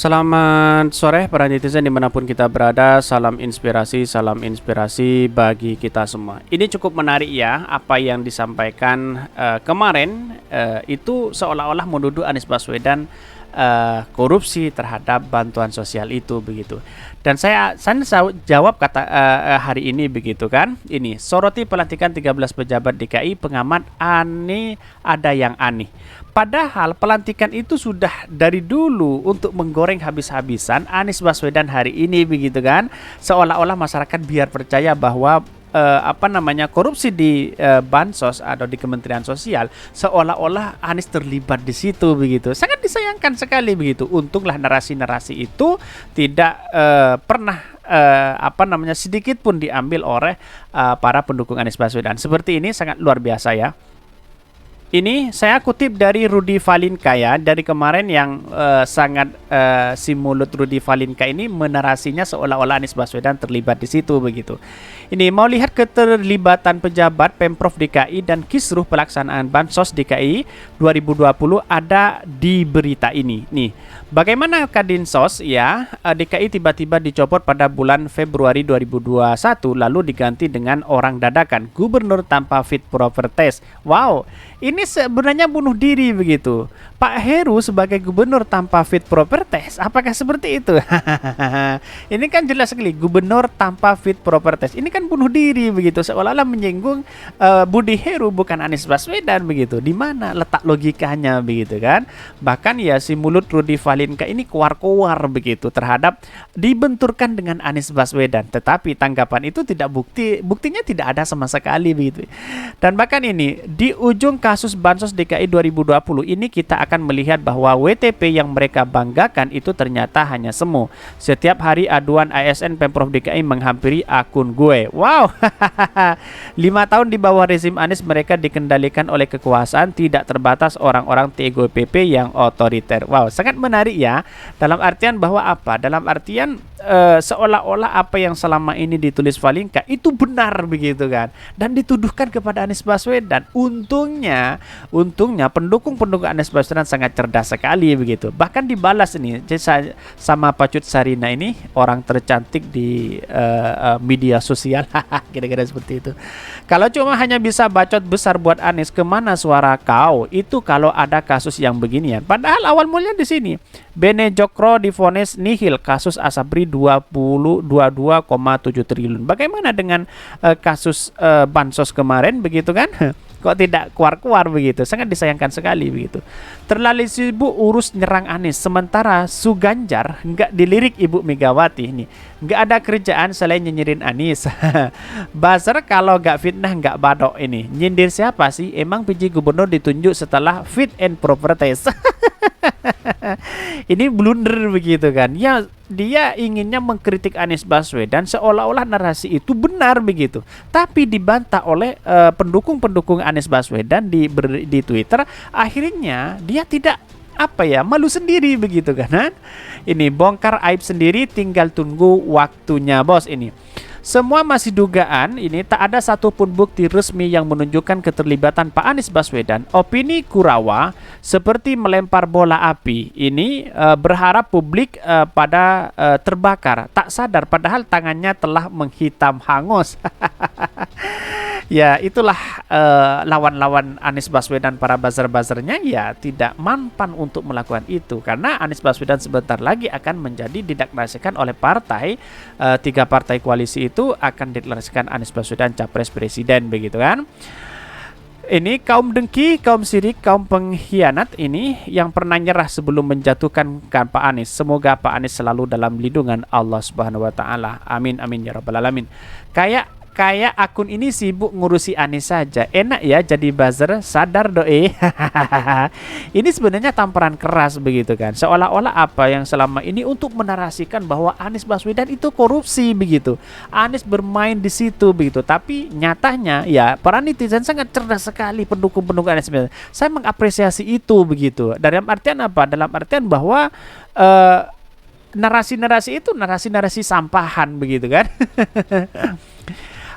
Selamat sore para netizen dimanapun kita berada. Salam inspirasi bagi kita semua. Ini cukup menarik ya, apa yang disampaikan kemarin itu seolah-olah menuduh Anies Baswedan korupsi terhadap bantuan sosial itu begitu. Dan saya jawab kata hari ini begitu kan. Ini soroti pelantikan 13 pejabat DKI, pengamat aneh, ada yang aneh. Padahal pelantikan itu sudah dari dulu untuk menggoreng habis-habisan Anies Baswedan hari ini begitu kan. Seolah-olah masyarakat biar percaya bahwa korupsi di bansos atau di Kementerian Sosial, seolah-olah Anies terlibat di situ begitu. Sangat disayangkan sekali begitu. Untunglah narasi-narasi itu tidak pernah sedikit pun diambil oleh para pendukung Anies Baswedan. Seperti ini sangat luar biasa ya. Ini saya kutip dari Rudy Valinka ya, dari kemarin yang si mulut Rudy Valinka ini menarasinya seolah-olah Anies Baswedan terlibat di situ begitu. Ini mau lihat keterlibatan pejabat Pemprov DKI dan Kisruh pelaksanaan Bansos DKI 2020 ada di berita ini. Nih, bagaimana Kadinsos ya DKI tiba-tiba dicopot pada bulan Februari 2021 lalu diganti dengan orang dadakan, gubernur tanpa fit proper test. Wow, ini sebenarnya bunuh diri begitu. Pak Heru sebagai gubernur tanpa fit proper test, apakah seperti itu? Ini kan jelas sekali gubernur tanpa fit proper test. Ini kan bunuh diri begitu, seolah-olah menyinggung Budi Heru bukan Anies Baswedan begitu. Di mana letak logikanya begitu kan? Bahkan ya si mulut Rudy Valinka ini keluar-keluar begitu terhadap dibenturkan dengan Anies Baswedan. Tetapi tanggapan itu tidak buktinya tidak ada sama sekali begitu. Dan bahkan ini di ujung kasus Bansos DKI 2020 ini kita akan melihat bahwa WTP yang mereka banggakan itu ternyata hanya semu. Setiap hari aduan ASN Pemprov DKI menghampiri akun gue. Wow, 5 tahun di bawah rezim Anies mereka dikendalikan oleh kekuasaan, tidak terbatas orang-orang TGOPP yang otoriter. Wow, sangat menarik ya. Dalam artian bahwa apa? Dalam artian seolah-olah apa yang selama ini ditulis Valinka itu benar begitu kan, dan dituduhkan kepada Anies Baswedan. Untungnya pendukung Anies Baswedan sangat cerdas sekali begitu. Bahkan dibalas ini sama Pacut Sarina ini, orang tercantik di media sosial. Kira-kira seperti itu. Kalau cuma hanya bisa bacot besar buat Anies, kemana suara kau? Itu kalau ada kasus yang beginian. Padahal awal mulanya di sini. Bene Jokro divonis nihil kasus Asabri 22,7 triliun. Bagaimana dengan kasus Bansos kemarin begitu kan? Kok tidak keluar-keluar begitu? Sangat disayangkan sekali begitu. Terlalu sibuk urus nyerang Anies, sementara Suganjar nggak dilirik Ibu Megawati ini. Nggak ada kerjaan selain nyinyirin Anies. Buzzer kalau nggak fitnah nggak badok ini. Nyindir siapa sih? Emang PJ Gubernur ditunjuk setelah fit and proper test. Ini blunder begitu kan. Ya, dia inginnya mengkritik Anies Baswedan seolah-olah narasi itu benar begitu. Tapi dibantah oleh pendukung-pendukung Anies Baswedan di Twitter. Akhirnya dia tidak malu sendiri begitu kan. Ini bongkar aib sendiri, tinggal tunggu waktunya bos ini. Semua masih dugaan, ini tak ada satupun bukti resmi yang menunjukkan keterlibatan Pak Anies Baswedan. Opini Kurawa seperti melempar bola api. Ini berharap publik pada terbakar. Tak sadar padahal tangannya telah menghitam hangus. Ya itulah lawan-lawan Anies Baswedan, para buzzer-buzzernya ya tidak mampan untuk melakukan itu. Karena Anies Baswedan sebentar lagi akan menjadi dideklarasikan oleh partai, 3 partai koalisi itu akan dideklarasikan Anies Baswedan capres presiden begitu kan. Ini kaum dengki, kaum sirik, kaum pengkhianat ini yang pernah nyerah sebelum menjatuhkan Pak Anies. Semoga Pak Anies selalu dalam lindungan Allah Subhanahu wa taala. Amin amin ya rabbal alamin. Kayak akun ini sibuk ngurusi Anies saja. Enak ya jadi buzzer, sadar doi. Ini sebenarnya tamparan keras begitu kan. Seolah-olah apa yang selama ini untuk menarasikan bahwa Anies Baswedan itu korupsi begitu. Anies bermain di situ begitu. Tapi nyatanya ya para netizen sangat cerdas sekali, pendukung-pendukung Anies Baswedan. Saya mengapresiasi itu begitu. Dalam artian apa? Dalam artian bahwa narasi-narasi itu narasi-narasi sampahan begitu kan.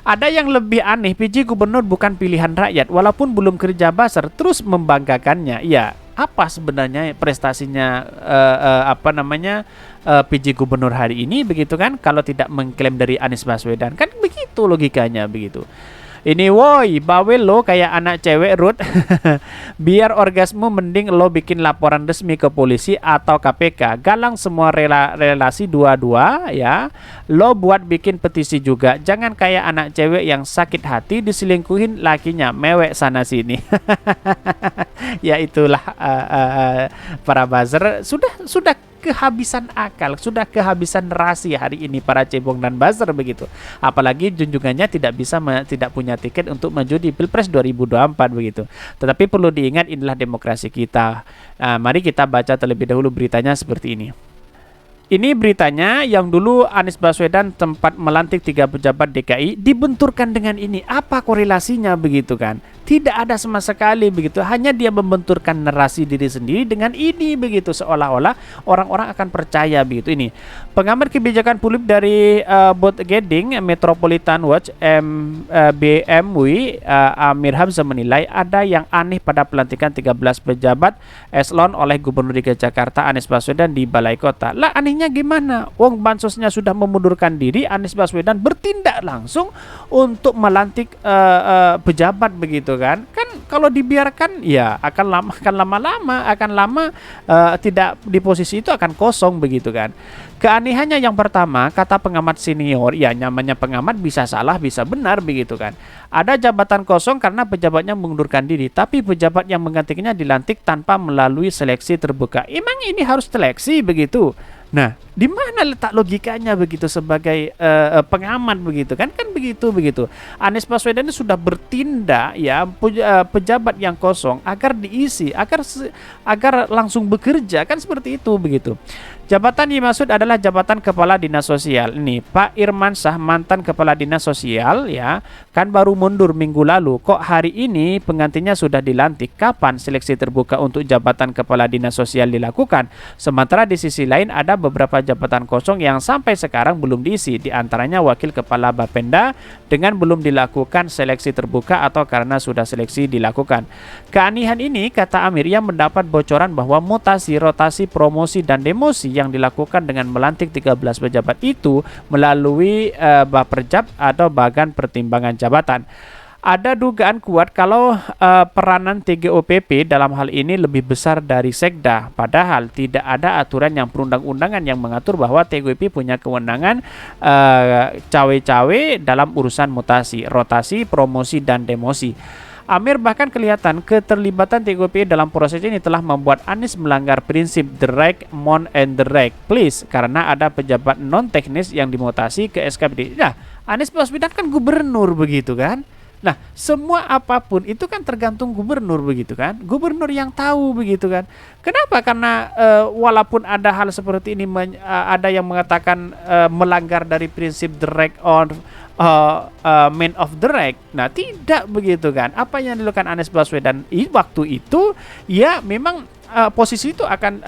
Ada yang lebih aneh, PJ Gubernur bukan pilihan rakyat, walaupun belum kerja besar terus membanggakannya. Ya, apa sebenarnya prestasinya PJ Gubernur hari ini begitu kan, kalau tidak mengklaim dari Anies Baswedan. Kan begitu logikanya begitu. Ini woi, bawel lo kayak anak cewek Ruth. Biar orgasme mending lo bikin laporan resmi ke polisi atau KPK. Galang semua relasi dua-dua ya. Lo buat bikin petisi juga. Jangan kayak anak cewek yang sakit hati diselingkuhin lakinya, mewek sana sini. Ya itulah para buzzer sudah kehabisan akal, sudah kehabisan narasi hari ini para cebong dan buzzer begitu. Apalagi junjungannya tidak punya tiket untuk maju di Pilpres 2024 begitu. Tetapi perlu diingat, inilah demokrasi kita. Mari kita baca terlebih dahulu beritanya seperti ini. Ini beritanya yang dulu Anies Baswedan tempat melantik 3 pejabat DKI dibenturkan dengan ini. Apa korelasinya begitu kan? Tidak ada sama sekali begitu. Hanya dia membenturkan narasi diri sendiri dengan ini begitu, seolah-olah orang-orang akan percaya begitu. Ini pengamat kebijakan publik dari Bot Geding Metropolitan Watch BMW Amir Hamzah menilai ada yang aneh pada pelantikan 13 pejabat eselon oleh Gubernur DKI Jakarta Anies Baswedan di Balai Kota. Lah anehnya gimana? Wong bansosnya sudah memundurkan diri, Anies Baswedan bertindak langsung untuk melantik pejabat begitu kan kalau dibiarkan ya akan lama tidak di posisi itu akan kosong begitu kan. Keanehannya yang pertama, kata pengamat senior, ya namanya pengamat bisa salah bisa benar begitu kan. Ada jabatan kosong karena pejabatnya mengundurkan diri, tapi pejabat yang menggantikannya dilantik tanpa melalui seleksi terbuka. Emang ini harus seleksi begitu? Nah, di mana letak logikanya begitu sebagai pengamat begitu kan begitu. Anies Baswedan sudah bertindak ya pejabat yang kosong agar diisi, agar langsung bekerja kan seperti itu begitu. Jabatan dimaksud adalah jabatan Kepala Dinas Sosial. Ini Pak Irmansyah, mantan Kepala Dinas Sosial ya, kan baru mundur minggu lalu. Kok hari ini penggantinya sudah dilantik? Kapan seleksi terbuka untuk jabatan Kepala Dinas Sosial dilakukan? Sementara di sisi lain ada beberapa jabatan kosong yang sampai sekarang belum diisi, di antaranya Wakil Kepala Bapenda dengan belum dilakukan seleksi terbuka atau karena sudah seleksi dilakukan. Keanehan ini, kata Amir, yang mendapat bocoran bahwa mutasi, rotasi, promosi, dan demosi yang dilakukan dengan melantik 13 pejabat itu melalui Baperjab atau Bagan Pertimbangan Jabatan. Ada dugaan kuat kalau peranan TGOPP dalam hal ini lebih besar dari Sekda, padahal tidak ada aturan yang perundang-undangan yang mengatur bahwa TGOP punya kewenangan cawe-cawe dalam urusan mutasi, rotasi, promosi, dan demosi. Amir bahkan kelihatan keterlibatan TGOP dalam proses ini telah membuat Anies melanggar prinsip the right mon and the right please karena ada pejabat non teknis yang dimutasi ke SKPD. Nah, Anies Baswedan kan gubernur begitu kan. Nah, semua apapun itu kan tergantung gubernur begitu kan. Gubernur yang tahu begitu kan. Kenapa? Karena walaupun ada hal seperti ini ada yang mengatakan melanggar dari prinsip the right on man of the right. Nah, tidak begitu kan. Apa yang dilakukan Anies Baswedan waktu itu ya memang posisi itu akan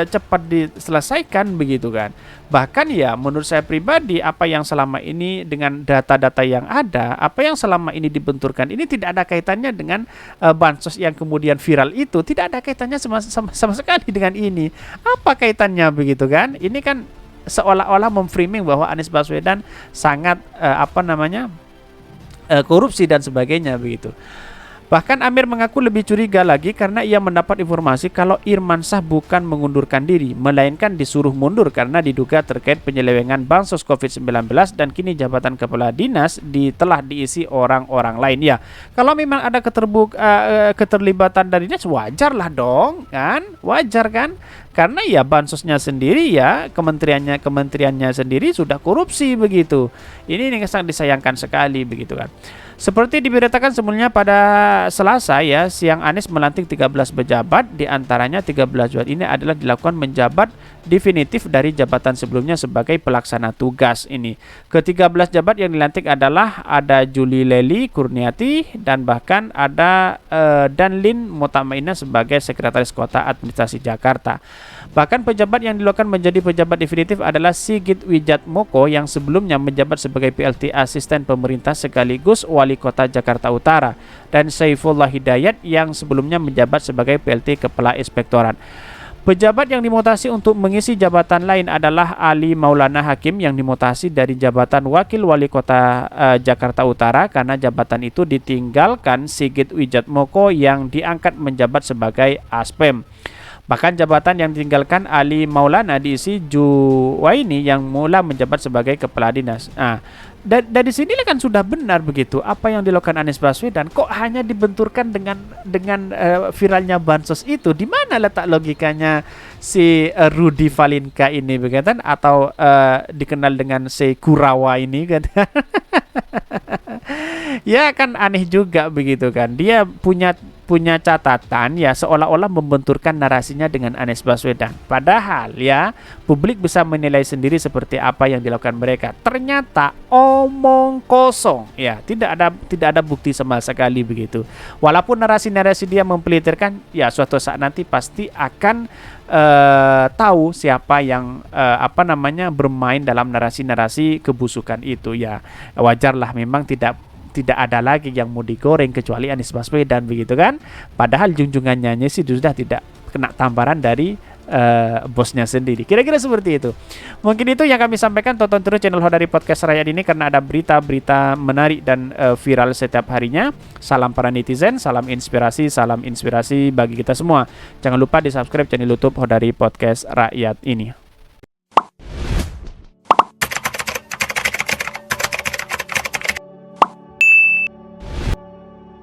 cepat diselesaikan begitu kan. Bahkan ya menurut saya pribadi, apa yang selama ini dengan data-data yang ada, apa yang selama ini dibenturkan ini tidak ada kaitannya dengan bansos yang kemudian viral itu, tidak ada kaitannya sama sekali dengan ini. Apa kaitannya begitu kan? Ini kan seolah-olah memframing bahwa Anies Baswedan sangat korupsi dan sebagainya begitu. Bahkan Amir mengaku lebih curiga lagi karena ia mendapat informasi kalau Irmansyah bukan mengundurkan diri, melainkan disuruh mundur karena diduga terkait penyelewengan bansos COVID-19 dan kini jabatan kepala dinas telah diisi orang-orang lain. Ya, kalau memang ada keterlibatan dari dinas, wajar lah dong, kan? Wajar kan? Karena ya bansosnya sendiri ya, kementeriannya sendiri sudah korupsi begitu. Ini sangat disayangkan sekali begitu kan. Seperti diberitakan sebelumnya pada Selasa ya, siang Anies melantik 13 pejabat, di antaranya 13 pejabat ini adalah dilakukan menjabat definitif dari jabatan sebelumnya sebagai pelaksana tugas ini. Ke-13 jabat yang dilantik adalah ada Juli Leli Kurniati dan bahkan ada Danlin Mutamainah sebagai Sekretaris Kota Administrasi Jakarta. Bahkan pejabat yang dilakukan menjadi pejabat definitif adalah Sigit Wijatmoko yang sebelumnya menjabat sebagai PLT Asisten Pemerintah sekaligus Wali Kota Jakarta Utara, dan Saifullah Hidayat yang sebelumnya menjabat sebagai PLT Kepala Inspektorat. Pejabat yang dimutasi untuk mengisi jabatan lain adalah Ali Maulana Hakim yang dimutasi dari jabatan Wakil Wali Kota Jakarta Utara karena jabatan itu ditinggalkan Sigit Wijatmoko yang diangkat menjabat sebagai Aspem. Bahkan jabatan yang ditinggalkan Ali Maulana diisi Juwaini yang mula menjabat sebagai Kepala Dinas. Dari sinilah kan sudah benar begitu apa yang dilakukan Anies Baswedan, kok hanya dibenturkan dengan viralnya bansos itu. Di mana letak logikanya si Rudy Valinka ini begitu, atau dikenal dengan si Kurawa ini kan. Ya kan aneh juga begitu kan. Dia punya catatan ya seolah-olah membenturkan narasinya dengan Anies Baswedan. Padahal ya publik bisa menilai sendiri seperti apa yang dilakukan mereka. Ternyata omong kosong. Ya, tidak ada bukti sama sekali begitu. Walaupun narasi-narasi dia mempelitirkan, ya suatu saat nanti pasti akan tahu siapa yang bermain dalam narasi-narasi kebusukan itu. Ya, wajarlah, memang tidak ada lagi yang mau digoreng kecuali Anies Baswedan begitu kan. Padahal junjungannya sih sudah tidak kena tamparan dari bosnya sendiri. Kira-kira seperti itu. Mungkin itu yang kami sampaikan. Tonton terus channel Hodari Podcast Rakyat ini karena ada berita-berita menarik dan viral setiap harinya. Salam para netizen, salam inspirasi bagi kita semua. Jangan lupa di subscribe channel YouTube Hodari Podcast Rakyat ini.